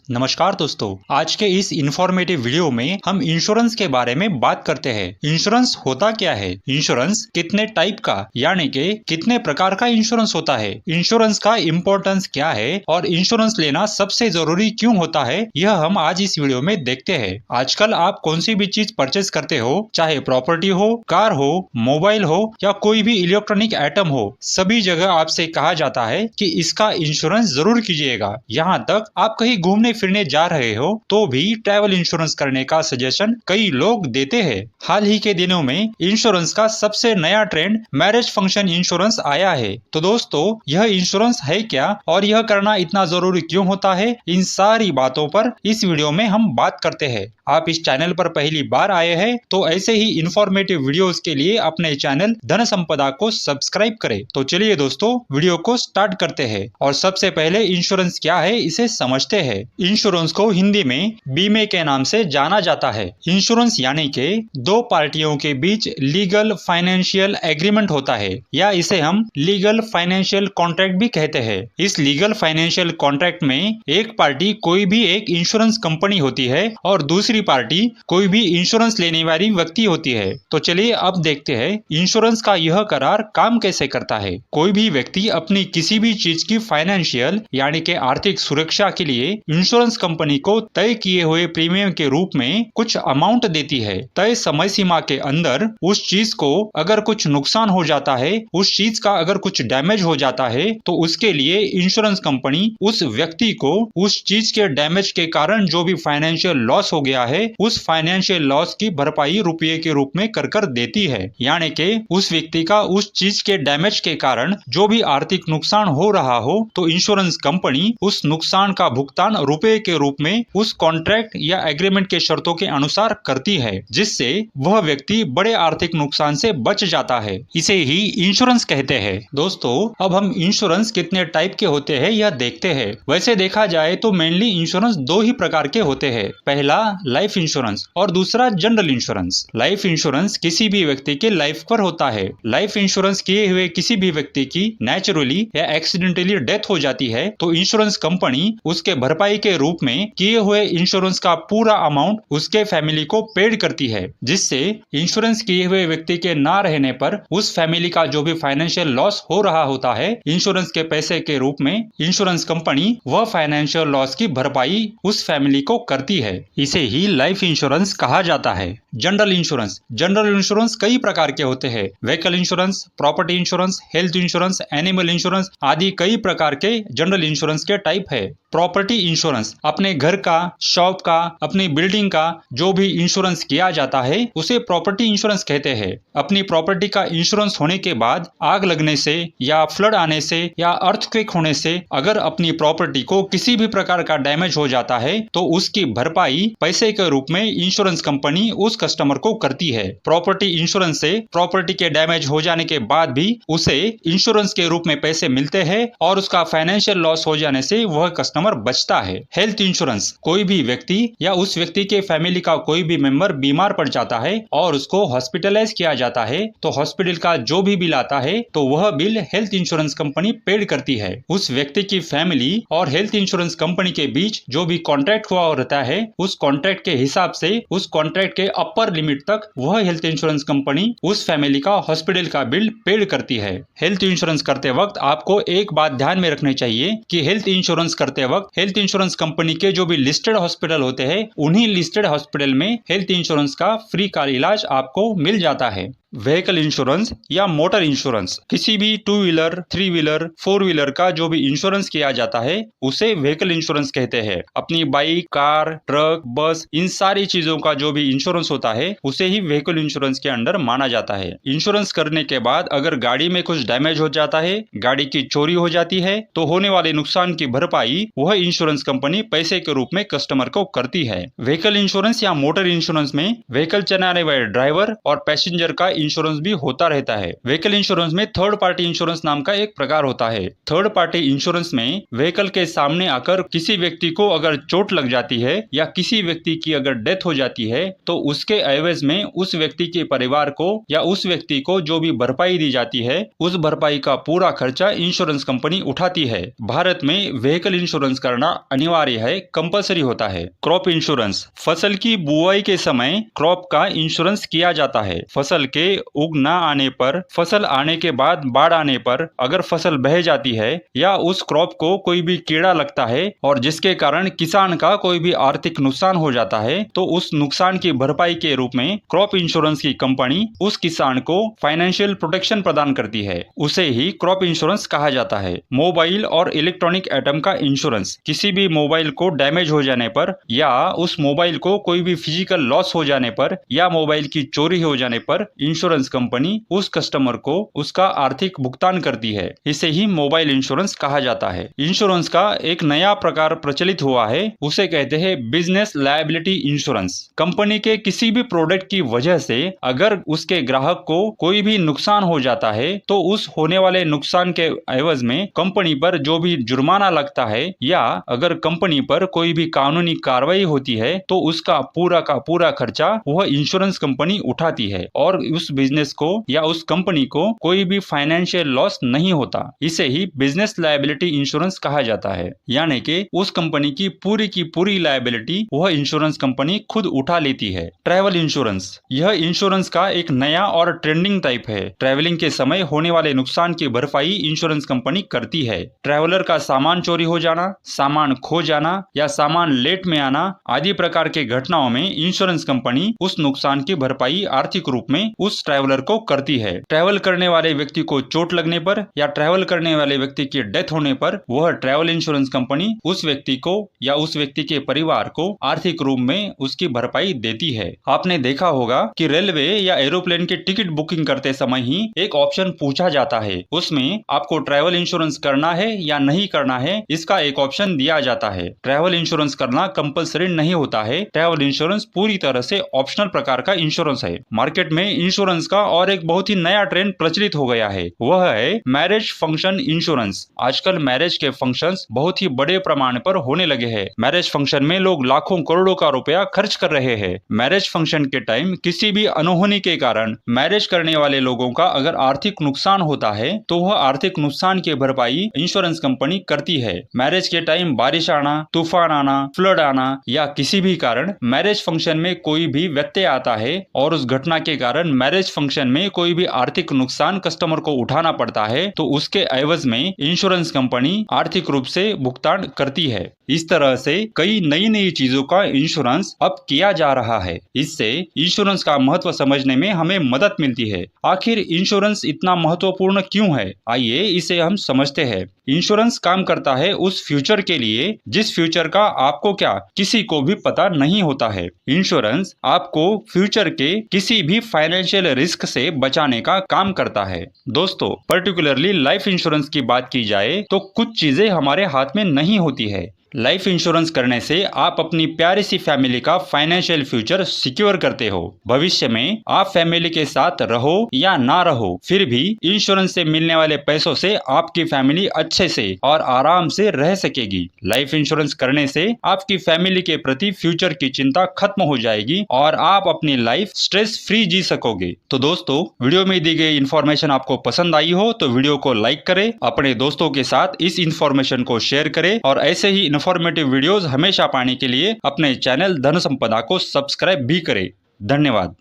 नमस्कार दोस्तों, आज के इस इंफॉर्मेटिव वीडियो में हम इंश्योरेंस के बारे में बात करते हैं। इंश्योरेंस होता क्या है, इंश्योरेंस कितने टाइप का यानी कि कितने प्रकार का इंश्योरेंस होता है, इंश्योरेंस का इम्पोर्टेंस क्या है और इंश्योरेंस लेना सबसे जरूरी क्यों होता है, यह हम आज इस वीडियो में देखते हैं। आजकल आप कौन सी भी चीज परचेज करते हो, चाहे प्रॉपर्टी हो, कार हो, मोबाइल हो या कोई भी इलेक्ट्रॉनिक आइटम हो, सभी जगह आपसे कहा जाता है कि इसका इंश्योरेंस जरूर कीजिएगा। यहाँ तक आप कहीं घूमने फिरने जा रहे हो तो भी ट्रैवल इंश्योरेंस करने का सजेशन कई लोग देते हैं। हाल ही के दिनों में इंश्योरेंस का सबसे नया ट्रेंड मैरिज फंक्शन इंश्योरेंस आया है। तो दोस्तों, यह इंश्योरेंस है क्या और यह करना इतना जरूरी क्यों होता है, इन सारी बातों पर इस वीडियो में हम बात करते हैं। आप इस चैनल पर पहली बार आए हैं तो ऐसे ही इंफॉर्मेटिव वीडियोस के लिए अपने चैनल धन संपदा को सब्सक्राइब करें। तो चलिए दोस्तों, वीडियो को स्टार्ट करते हैं और सबसे पहले इंश्योरेंस क्या है इसे समझते हैं। इंश्योरेंस को हिंदी में बीमे के नाम से जाना जाता है। इंश्योरेंस यानी कि दो पार्टियों के बीच लीगल फाइनेंशियल एग्रीमेंट होता है, या इसे हम लीगल फाइनेंशियल कॉन्ट्रैक्ट भी कहते हैं। इस लीगल फाइनेंशियल कॉन्ट्रैक्ट में एक पार्टी कोई भी एक इंश्योरेंस कंपनी होती है और दूसरी पार्टी कोई भी इंश्योरेंस लेने वाली व्यक्ति होती है। तो चलिए अब देखते हैं इंश्योरेंस का यह करार काम कैसे करता है। कोई भी व्यक्ति अपनी किसी भी चीज की फाइनेंशियल यानी कि आर्थिक सुरक्षा के लिए इंश्योरेंस कंपनी को तय किए हुए प्रीमियम के रूप में कुछ अमाउंट देती है। तय समय सीमा के अंदर उस चीज को अगर कुछ नुकसान हो जाता है, उस चीज का अगर कुछ डैमेज हो जाता है, तो उसके लिए इंश्योरेंस कंपनी उस व्यक्ति को उस चीज के डैमेज के कारण जो भी फाइनेंशियल लॉस हो गया है, उस फाइनेंशियल लॉस की भरपाई रुपये के रूप में कर देती है। यानी कि उस व्यक्ति का उस चीज के डैमेज के कारण जो भी आर्थिक नुकसान हो रहा हो, तो इंश्योरेंस कंपनी उस नुकसान का भुगतान रुपए के रूप में उस कॉन्ट्रैक्ट या एग्रीमेंट के शर्तों के अनुसार करती है, जिससे वह व्यक्ति बड़े आर्थिक नुकसान से बच जाता है। इसे ही इंश्योरेंस कहते हैं। दोस्तों, अब हम इंश्योरेंस कितने टाइप के होते हैं यह देखते हैं। वैसे देखा जाए तो मेनली इंश्योरेंस दो ही प्रकार के होते हैं। पहला लाइफ इंश्योरेंस और दूसरा जनरल इंश्योरेंस। लाइफ इंश्योरेंस किसी भी व्यक्ति के लाइफ पर होता है। लाइफ इंश्योरेंस किए हुए किसी भी व्यक्ति की नेचुरली या एक्सीडेंटली डेथ हो जाती है तो इंश्योरेंस कंपनी उसके भरपाई के रूप में किए हुए इंश्योरेंस का पूरा अमाउंट उसके फैमिली को पेड करती है, जिससे इंश्योरेंस किए हुए व्यक्ति के ना रहने पर उस फैमिली का जो भी फाइनेंशियल लॉस हो रहा होता है, इंश्योरेंस के पैसे के रूप में इंश्योरेंस कंपनी वह फाइनेंशियल लॉस की भरपाई उस फैमिली को करती है। इसे ही लाइफ इंश्योरेंस कहा जाता है। General insurance. जनरल इंश्योरेंस कई प्रकार के होते हैं। Vehicle insurance, property insurance, health insurance, animal insurance आदि कई प्रकार के जनरल इंश्योरेंस के टाइप है। प्रॉपर्टी इंश्योरेंस अपने घर का, शॉप का, अपनी बिल्डिंग का जो भी इंश्योरेंस किया जाता है उसे प्रॉपर्टी इंश्योरेंस कहते हैं। अपनी प्रॉपर्टी का इंश्योरेंस होने के बाद आग लगने से या फ्लड आने से या अर्थक्वेक होने से अगर अपनी प्रॉपर्टी को किसी भी प्रकार का डैमेज हो जाता है तो उसकी भरपाई पैसे के रूप में इंश्योरेंस कंपनी उस कस्टमर को करती है। प्रॉपर्टी इंश्योरेंस से प्रॉपर्टी के डैमेज हो जाने के बाद भी उसे इंश्योरेंस के रूप में पैसे मिलते हैं और उसका फाइनेंशियल लॉस हो जाने से वह कस्टमर बचता है। Health insurance. कोई भी व्यक्ति या उस व्यक्ति के फैमिली का कोई भी मेंबर बीमार पड़ जाता है और उसको हॉस्पिटलाइज किया जाता है तो हॉस्पिटल का जो भी बिल आता है तो वह bill health insurance company paid करती है। उस व्यक्ति की फैमिली और हेल्थ इंश्योरेंस कंपनी के बीच जो भी कॉन्ट्रैक्ट हुआ रहता है, उस कॉन्ट्रैक्ट के हिसाब से उस कॉन्ट्रैक्ट के अपर लिमिट तक वह हेल्थ इंश्योरेंस कंपनी उस फैमिली का हॉस्पिटल का बिल पेड करती है। हेल्थ इंश्योरेंस करते वक्त आपको एक बात ध्यान में रखनी चाहिए कि हेल्थ इंश्योरेंस करते वक्त हेल्थ इंश्योरेंस कंपनी के जो भी लिस्टेड हॉस्पिटल होते हैं, उन्हीं लिस्टेड हॉस्पिटल में हेल्थ इंश्योरेंस का फ्री का इलाज आपको मिल जाता है। व्हीकल इंश्योरेंस या मोटर इंश्योरेंस। किसी भी 2 व्हीलर, 3 व्हीलर, 4 व्हीलर का जो भी इंश्योरेंस किया जाता है उसे व्हीकल इंश्योरेंस कहते हैं। अपनी बाइक, कार, ट्रक, बस इन सारी चीजों का जो भी इंश्योरेंस होता है उसे ही व्हीकल इंश्योरेंस के अंडर माना जाता है। इंश्योरेंस करने के बाद अगर गाड़ी में कुछ डैमेज हो जाता है, गाड़ी की चोरी हो जाती है, तो होने वाले नुकसान की भरपाई वह इंश्योरेंस कंपनी पैसे के रूप में कस्टमर को करती है। व्हीकल इंश्योरेंस या मोटर इंश्योरेंस में व्हीकल चलाने वाले ड्राइवर और पैसेंजर का इंश्योरेंस भी होता रहता है। व्हीकल इंश्योरेंस में थर्ड पार्टी इंश्योरेंस नाम का एक प्रकार होता है। थर्ड पार्टी इंश्योरेंस में व्हीकल के सामने आकर किसी व्यक्ति को अगर चोट लग जाती है या किसी व्यक्ति की अगर डेथ हो जाती है तो उसके एवज में उस व्यक्ति के परिवार को या उस व्यक्ति को जो भी भरपाई दी जाती है उस भरपाई का पूरा खर्चा इंश्योरेंस कंपनी उठाती है। भारत में व्हीकल इंश्योरेंस करना अनिवार्य है, कंपलसरी होता है। क्रॉप इंश्योरेंस, फसल की बुआई के समय क्रॉप का इंश्योरेंस किया जाता है। फसल के उग न आने पर, फसल आने के बाद बाढ़ आने पर अगर फसल बह जाती है या उस क्रॉप को कोई भी कीड़ा लगता है और जिसके कारण किसान का कोई भी आर्थिक नुकसान हो जाता है तो उस नुकसान की भरपाई के रूप में क्रॉप इंश्योरेंस की कंपनी उस किसान को फाइनेंशियल प्रोटेक्शन प्रदान करती है। उसे ही क्रॉप इंश्योरेंस कहा जाता है। मोबाइल और इलेक्ट्रॉनिक आइटम का इंश्योरेंस, किसी भी मोबाइल को डैमेज हो जाने पर या उस मोबाइल को कोई भी फिजिकल लॉस हो जाने पर या मोबाइल की चोरी हो जाने पर इंश्योरेंस कंपनी उस कस्टमर को उसका आर्थिक भुगतान करती है। इसे ही मोबाइल इंश्योरेंस कहा जाता है। इंश्योरेंस का एक नया प्रकार प्रचलित हुआ है, उसे कहते हैं बिजनेस लायबिलिटी इंश्योरेंस। कंपनी के किसी भी प्रोडक्ट की वजह से अगर उसके ग्राहक को कोई भी नुकसान हो जाता है तो उस होने वाले नुकसान के एवज में कंपनी पर जो भी जुर्माना लगता है या अगर कंपनी पर कोई भी कानूनी कार्रवाई होती है तो उसका पूरा का पूरा खर्चा वह इंश्योरेंस कंपनी उठाती है और उस बिजनेस को या उस कंपनी को कोई भी फाइनेंशियल लॉस नहीं होता। इसे ही बिजनेस लायबिलिटी इंश्योरेंस कहा जाता है, यानी कि उस कंपनी की पूरी लायबिलिटी वह इंश्योरेंस कंपनी खुद उठा लेती है। ट्रैवल इंश्योरेंस, यह इंश्योरेंस का एक नया और ट्रेंडिंग टाइप है। ट्रैवलिंग के समय होने वाले नुकसान की भरपाई इंश्योरेंस कंपनी करती है। ट्रैवलर का सामान चोरी हो जाना, सामान खो जाना या सामान लेट में आना आदि प्रकार के घटनाओं में इंश्योरेंस कंपनी उस नुकसान की भरपाई आर्थिक रूप में उस ट्रैवलर को करती है। ट्रैवल करने वाले व्यक्ति को चोट लगने पर या ट्रैवल करने वाले व्यक्ति की डेथ होने पर वह ट्रैवल इंश्योरेंस कंपनी उस व्यक्ति को या उस व्यक्ति के परिवार को आर्थिक रूप में उसकी भरपाई देती है। आपने देखा होगा कि रेलवे या एरोप्लेन की टिकट बुकिंग करते समय ही एक ऑप्शन पूछा जाता है, उसमें आपको ट्रैवल इंश्योरेंस करना है या नहीं करना है, इसका एक ऑप्शन दिया जाता है। ट्रैवल इंश्योरेंस करना कंपलसरी नहीं होता है। ट्रैवल इंश्योरेंस पूरी तरह से ऑप्शनल प्रकार का इंश्योरेंस है। मार्केट में इंश्योरेंस का और एक बहुत ही नया ट्रेंड प्रचलित हो गया है, वह है मैरिज फंक्शन इंश्योरेंस। आजकल मैरिज के फंक्शंस बहुत ही बड़े प्रमाण पर होने लगे हैं। मैरिज फंक्शन में लोग लाखों करोड़ों का रुपया खर्च कर रहे हैं। मैरिज फंक्शन के टाइम किसी भी अनहोनी के कारण मैरिज करने वाले लोगों का अगर आर्थिक नुकसान होता है तो वह आर्थिक नुकसान की भरपाई इंश्योरेंस कंपनी करती है। मैरिज के टाइम बारिश आना, तूफान आना, फ्लड आना या किसी भी कारण मैरिज फंक्शन में कोई भी व्यत्यय आता है और उस घटना के कारण मैरिज फंक्शन में कोई भी आर्थिक नुकसान कस्टमर को उठाना पड़ता है तो उसके एवज में इंश्योरेंस कंपनी आर्थिक रूप से भुगतान करती है। इस तरह से कई नई चीजों का इंश्योरेंस अब किया जा रहा है। इससे इंश्योरेंस का महत्व समझने में हमें मदद मिलती है। आखिर इंश्योरेंस इतना महत्वपूर्ण क्यों है, आइए इसे हम समझते हैं। इंश्योरेंस काम करता है उस फ्यूचर के लिए जिस फ्यूचर का आपको क्या किसी को भी पता नहीं होता है। इंश्योरेंस आपको फ्यूचर के किसी भी फाइनेंशियल रिस्क से बचाने का काम करता है। दोस्तों, पर्टिकुलरली लाइफ इंश्योरेंस की बात की जाए तो कुछ चीजें हमारे हाथ में नहीं होती है। लाइफ इंश्योरेंस करने से आप अपनी प्यारी सी फैमिली का फाइनेंशियल फ्यूचर सिक्योर करते हो। भविष्य में आप फैमिली के साथ रहो या ना रहो, फिर भी इंश्योरेंस से मिलने वाले पैसों से आपकी फैमिली अच्छे से और आराम से रह सकेगी। लाइफ इंश्योरेंस करने से आपकी फैमिली के प्रति फ्यूचर की चिंता खत्म हो जाएगी और आप अपनी लाइफ स्ट्रेस फ्री जी सकोगे। तो दोस्तों, वीडियो में दी गई इन्फॉर्मेशन आपको पसंद आई हो तो वीडियो को लाइक करें, अपने दोस्तों के साथ इस इन्फॉर्मेशन को शेयर करें और ऐसे ही इन्फॉर्मेटिव वीडियोस हमेशा पाने के लिए अपने चैनल धन संपदा को सब्सक्राइब भी करें। धन्यवाद।